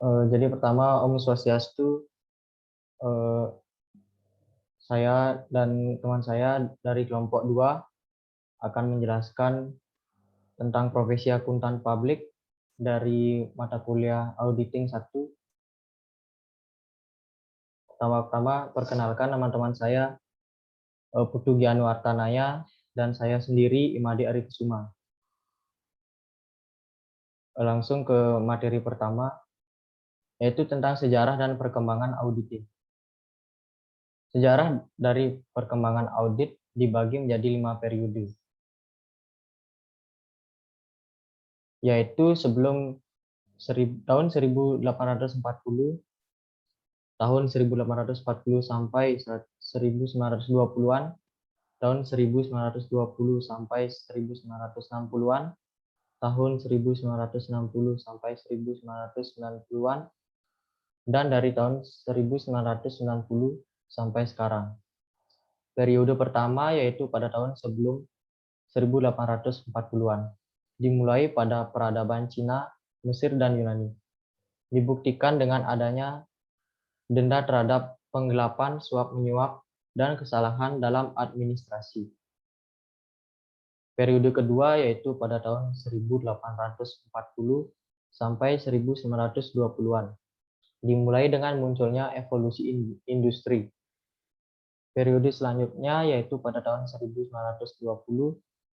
Jadi pertama Om Swastiastu, eh, saya dan teman saya dari kelompok 2 akan menjelaskan tentang profesi akuntan publik dari mata kuliah Auditing 1. Pertama-tama perkenalkan teman-teman saya, Putu Gianu Artanaya, dan saya sendiri Imadi Arifusuma. Langsung ke materi pertama, yaitu tentang sejarah dan perkembangan auditing. Sejarah dari perkembangan audit dibagi menjadi 5 periode, yaitu sebelum tahun 1840, tahun 1840 sampai 1920-an, tahun 1920 sampai 1960-an, tahun 1960 sampai 1990-an, dan dari tahun 1990 sampai sekarang. Periode pertama yaitu pada tahun sebelum 1840-an, dimulai pada peradaban Cina, Mesir, dan Yunani. Dibuktikan dengan adanya denda terhadap penggelapan, suap-menyuap, dan kesalahan dalam administrasi. Periode kedua yaitu pada tahun 1840 sampai 1920-an, dimulai dengan munculnya evolusi industri. Periode selanjutnya yaitu pada tahun 1920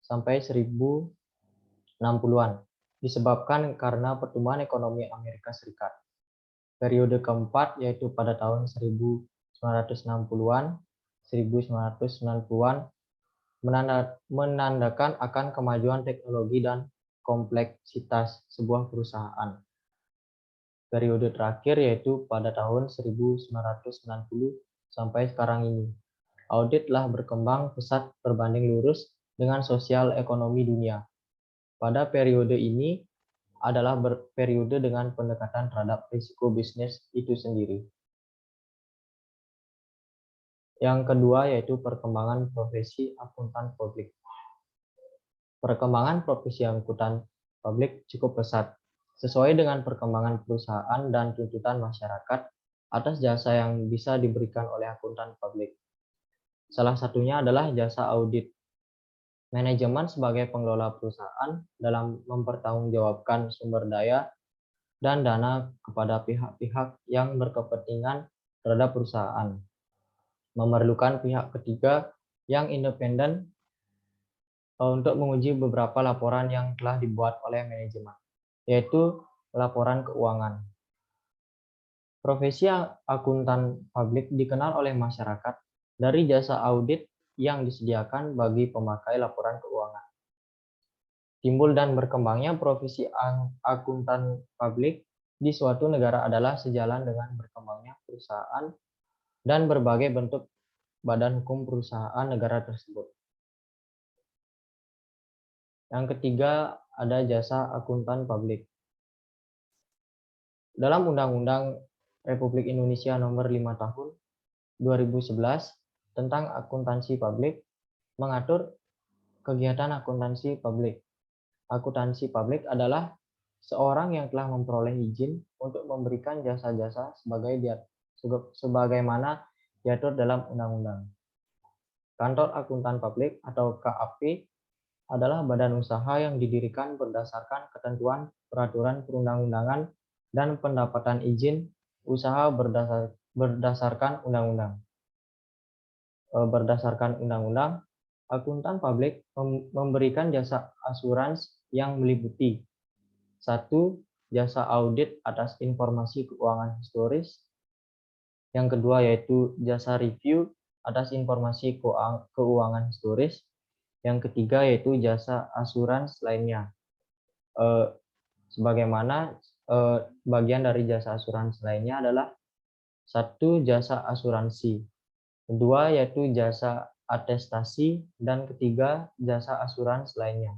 sampai 1060-an, disebabkan karena pertumbuhan ekonomi Amerika Serikat. Periode keempat yaitu pada tahun 1960-an, 1990-an, menandakan akan kemajuan teknologi dan kompleksitas sebuah perusahaan. Periode terakhir yaitu pada tahun 1990 sampai sekarang ini. Audit telah berkembang pesat berbanding lurus dengan sosial ekonomi dunia. Pada periode ini adalah periode dengan pendekatan terhadap risiko bisnis itu sendiri. Yang kedua yaitu perkembangan profesi akuntan publik. Perkembangan profesi akuntan publik cukup pesat, sesuai dengan perkembangan perusahaan dan tuntutan masyarakat atas jasa yang bisa diberikan oleh akuntan publik. Salah satunya adalah jasa audit. Manajemen sebagai pengelola perusahaan dalam mempertanggungjawabkan sumber daya dan dana kepada pihak-pihak yang berkepentingan terhadap perusahaan. Memerlukan pihak ketiga yang independen untuk menguji beberapa laporan yang telah dibuat oleh manajemen, yaitu laporan keuangan. Profesi akuntan publik dikenal oleh masyarakat dari jasa audit yang disediakan bagi pemakai laporan keuangan. Timbul dan berkembangnya profesi akuntan publik di suatu negara adalah sejalan dengan berkembangnya perusahaan dan berbagai bentuk badan hukum perusahaan negara tersebut. Yang ketiga, ada jasa akuntan publik. Dalam Undang-Undang Republik Indonesia Nomor 5 Tahun 2011 tentang akuntansi publik mengatur kegiatan akuntansi publik. Akuntansi publik adalah seorang yang telah memperoleh izin untuk memberikan jasa-jasa sebagaimana diatur dalam undang-undang. Kantor Akuntan Publik atau KAP adalah badan usaha yang didirikan berdasarkan ketentuan peraturan perundang-undangan dan pendapatan izin usaha berdasarkan undang-undang. Berdasarkan undang-undang, akuntan publik memberikan jasa asurans yang meliputi 1. Jasa audit atas informasi keuangan historis. Yang kedua yaitu jasa review atas informasi keuangan historis. Yang ketiga yaitu jasa asurans lainnya. Sebagaimana bagian dari jasa asurans lainnya adalah 1. Jasa asuransi. Kedua yaitu jasa atestasi, dan ketiga jasa asurans lainnya.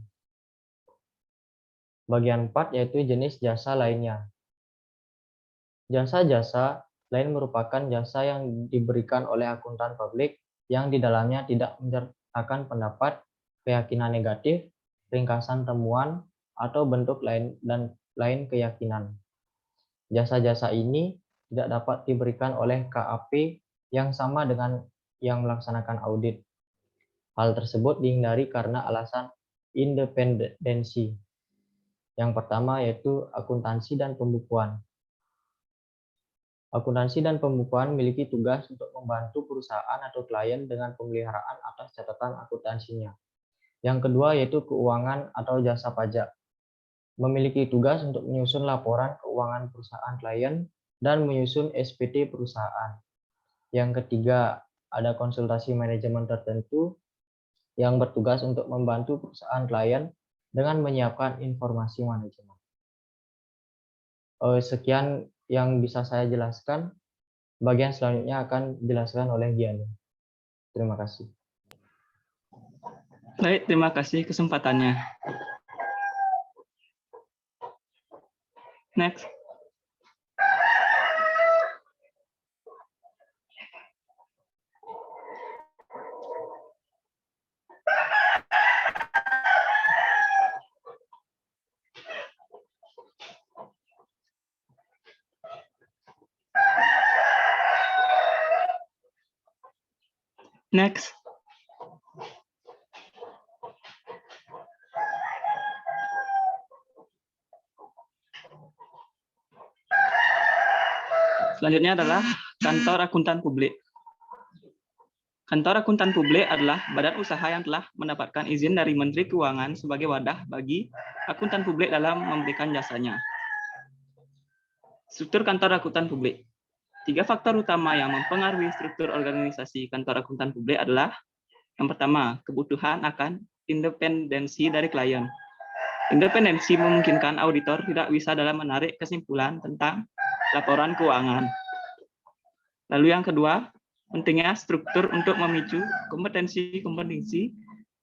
Bagian 4 yaitu jenis jasa lainnya. Jasa-jasa lain merupakan jasa yang diberikan oleh akuntan publik yang di dalamnya tidak menyertakan pendapat, keyakinan negatif, ringkasan temuan, atau bentuk lain keyakinan. Jasa-jasa ini tidak dapat diberikan oleh KAP yang sama dengan yang melaksanakan audit. Hal tersebut dihindari karena alasan independensi. Yang pertama yaitu akuntansi dan pembukuan. Akuntansi dan pembukuan memiliki tugas untuk membantu perusahaan atau klien dengan pemeliharaan atas catatan akuntansinya. Yang kedua yaitu keuangan atau jasa pajak. Memiliki tugas untuk menyusun laporan keuangan perusahaan klien dan menyusun SPT perusahaan. Yang ketiga, ada konsultasi manajemen tertentu yang bertugas untuk membantu perusahaan klien dengan menyiapkan informasi manajemen. Sekian yang bisa saya jelaskan. Bagian selanjutnya akan dijelaskan oleh Gianni. Terima kasih. Baik, terima kasih kesempatannya. Next. Next. Selanjutnya adalah kantor akuntan publik. Kantor akuntan publik adalah badan usaha yang telah mendapatkan izin dari Menteri Keuangan sebagai wadah bagi akuntan publik dalam memberikan jasanya. Struktur kantor akuntan publik. 3 faktor utama yang mempengaruhi struktur organisasi kantor akuntan publik adalah yang pertama, kebutuhan akan independensi dari klien. Independensi memungkinkan auditor tidak bisa dalam menarik kesimpulan tentang laporan keuangan. Lalu yang kedua, pentingnya struktur untuk memicu kompetensi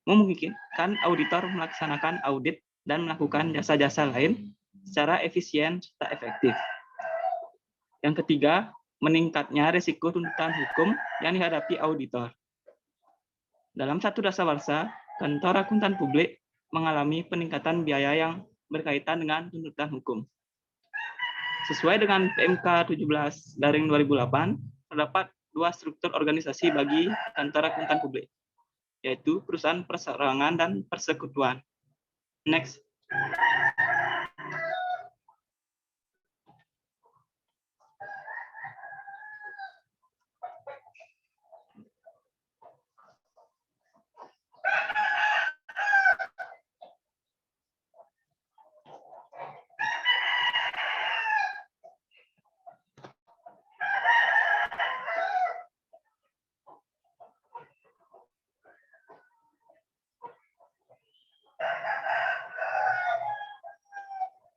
memungkinkan auditor melaksanakan audit dan melakukan jasa-jasa lain secara efisien serta efektif. Yang ketiga, meningkatnya risiko tuntutan hukum yang dihadapi auditor. Dalam satu dasawarsa, kantor akuntan publik mengalami peningkatan biaya yang berkaitan dengan tuntutan hukum. Sesuai dengan PMK 17/2008, terdapat 2 struktur organisasi bagi kantor akuntan publik, yaitu perusahaan perseorangan dan persekutuan. Next.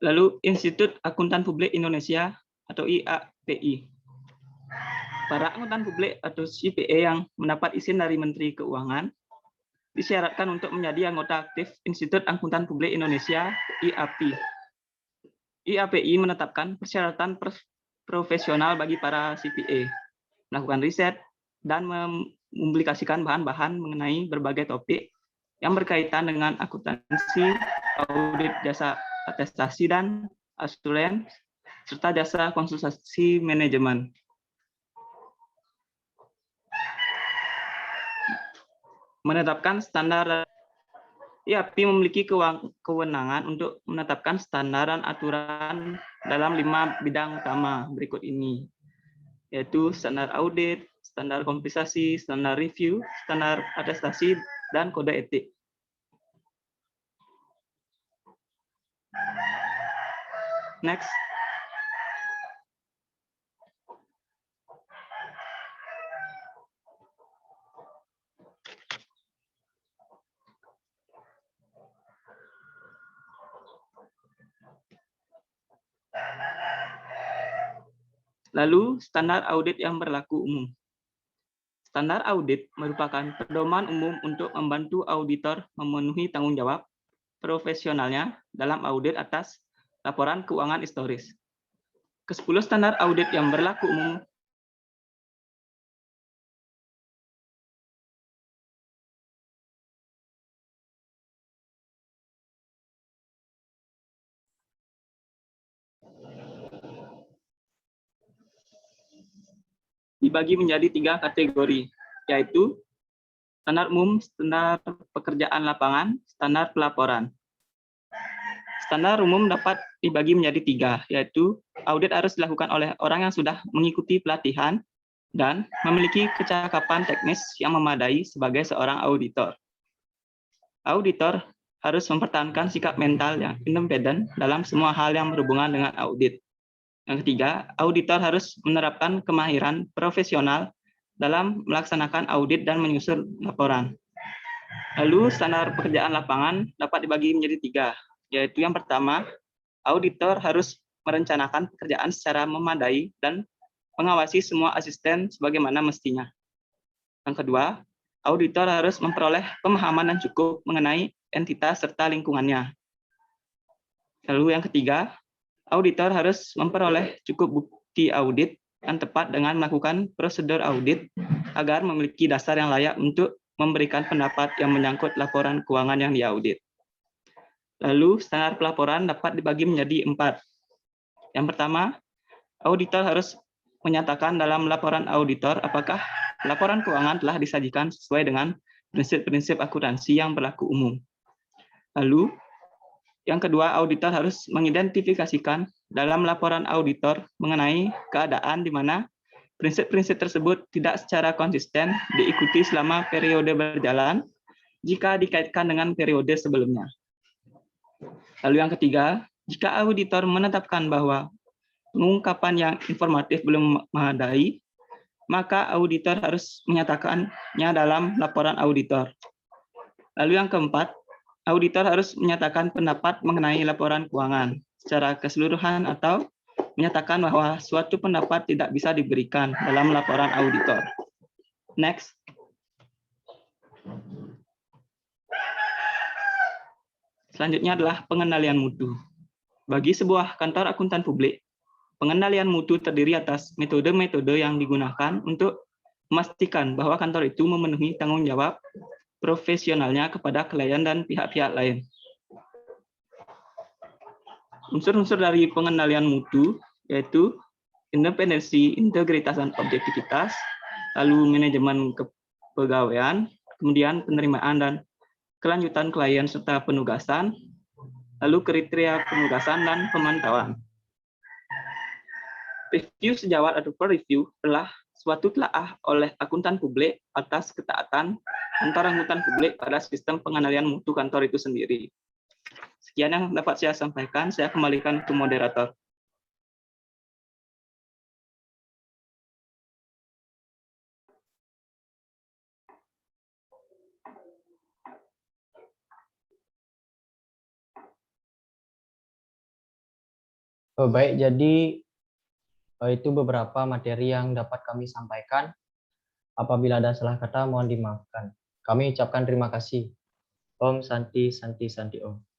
Lalu Institut Akuntan Publik Indonesia atau IAPI. Para akuntan publik atau CPA yang mendapat izin dari Menteri Keuangan disyaratkan untuk menjadi anggota aktif Institut Akuntan Publik Indonesia IAPI. IAPI menetapkan persyaratan profesional bagi para CPA, melakukan riset, dan mempublikasikan bahan-bahan mengenai berbagai topik yang berkaitan dengan akuntansi, audit jasa atestasi dan asuransi, serta jasa konsultasi manajemen. Menetapkan standar. IAPI memiliki kewenangan untuk menetapkan standar dan aturan dalam 5 bidang utama berikut ini, yaitu standar audit, standar kompensasi, standar review, standar atestasi, dan kode etik. Next. Lalu, standar audit yang berlaku umum. Standar audit merupakan pedoman umum untuk membantu auditor memenuhi tanggung jawab profesionalnya dalam audit atas laporan keuangan historis. Ke-10 standar audit yang berlaku umum dibagi menjadi 3 kategori, yaitu standar umum, standar pekerjaan lapangan, standar pelaporan. Standar umum dapat dibagi menjadi 3, yaitu audit harus dilakukan oleh orang yang sudah mengikuti pelatihan dan memiliki kecakapan teknis yang memadai sebagai seorang auditor. Auditor harus mempertahankan sikap mental yang independen dalam semua hal yang berhubungan dengan audit. Yang ketiga, auditor harus menerapkan kemahiran profesional dalam melaksanakan audit dan menyusun laporan. Lalu standar pekerjaan lapangan dapat dibagi menjadi 3, yaitu yang pertama, auditor harus merencanakan pekerjaan secara memadai dan mengawasi semua asisten sebagaimana mestinya. Yang kedua, auditor harus memperoleh pemahaman yang cukup mengenai entitas serta lingkungannya. Lalu yang ketiga, auditor harus memperoleh cukup bukti audit yang tepat dengan melakukan prosedur audit agar memiliki dasar yang layak untuk memberikan pendapat yang menyangkut laporan keuangan yang diaudit. Lalu standar pelaporan dapat dibagi menjadi 4. Yang pertama, auditor harus menyatakan dalam laporan auditor apakah laporan keuangan telah disajikan sesuai dengan prinsip-prinsip akuntansi yang berlaku umum. Lalu, yang kedua, auditor harus mengidentifikasikan dalam laporan auditor mengenai keadaan di mana prinsip-prinsip tersebut tidak secara konsisten diikuti selama periode berjalan jika dikaitkan dengan periode sebelumnya. Lalu yang ketiga, jika auditor menetapkan bahwa pengungkapan yang informatif belum memadai, maka auditor harus menyatakannya dalam laporan auditor. Lalu yang keempat, auditor harus menyatakan pendapat mengenai laporan keuangan secara keseluruhan atau menyatakan bahwa suatu pendapat tidak bisa diberikan dalam laporan auditor. Next. Selanjutnya adalah pengendalian mutu. Bagi sebuah kantor akuntan publik, pengendalian mutu terdiri atas metode-metode yang digunakan untuk memastikan bahwa kantor itu memenuhi tanggung jawab profesionalnya kepada klien dan pihak-pihak lain. Unsur-unsur dari pengendalian mutu yaitu independensi, integritas, dan objektivitas, lalu manajemen kepegawaian, kemudian penerimaan dan kelanjutan klien serta penugasan, lalu kriteria penugasan dan pemantauan. Review sejawat atau peer review adalah suatu telaah oleh akuntan publik atas ketaatan antar akuntan publik pada sistem pengendalian mutu kantor itu sendiri. Sekian yang dapat saya sampaikan, saya kembalikan ke moderator. Baik, jadi itu beberapa materi yang dapat kami sampaikan. Apabila ada salah kata, mohon dimaafkan. Kami ucapkan terima kasih. Om Santi Santi Santi Om.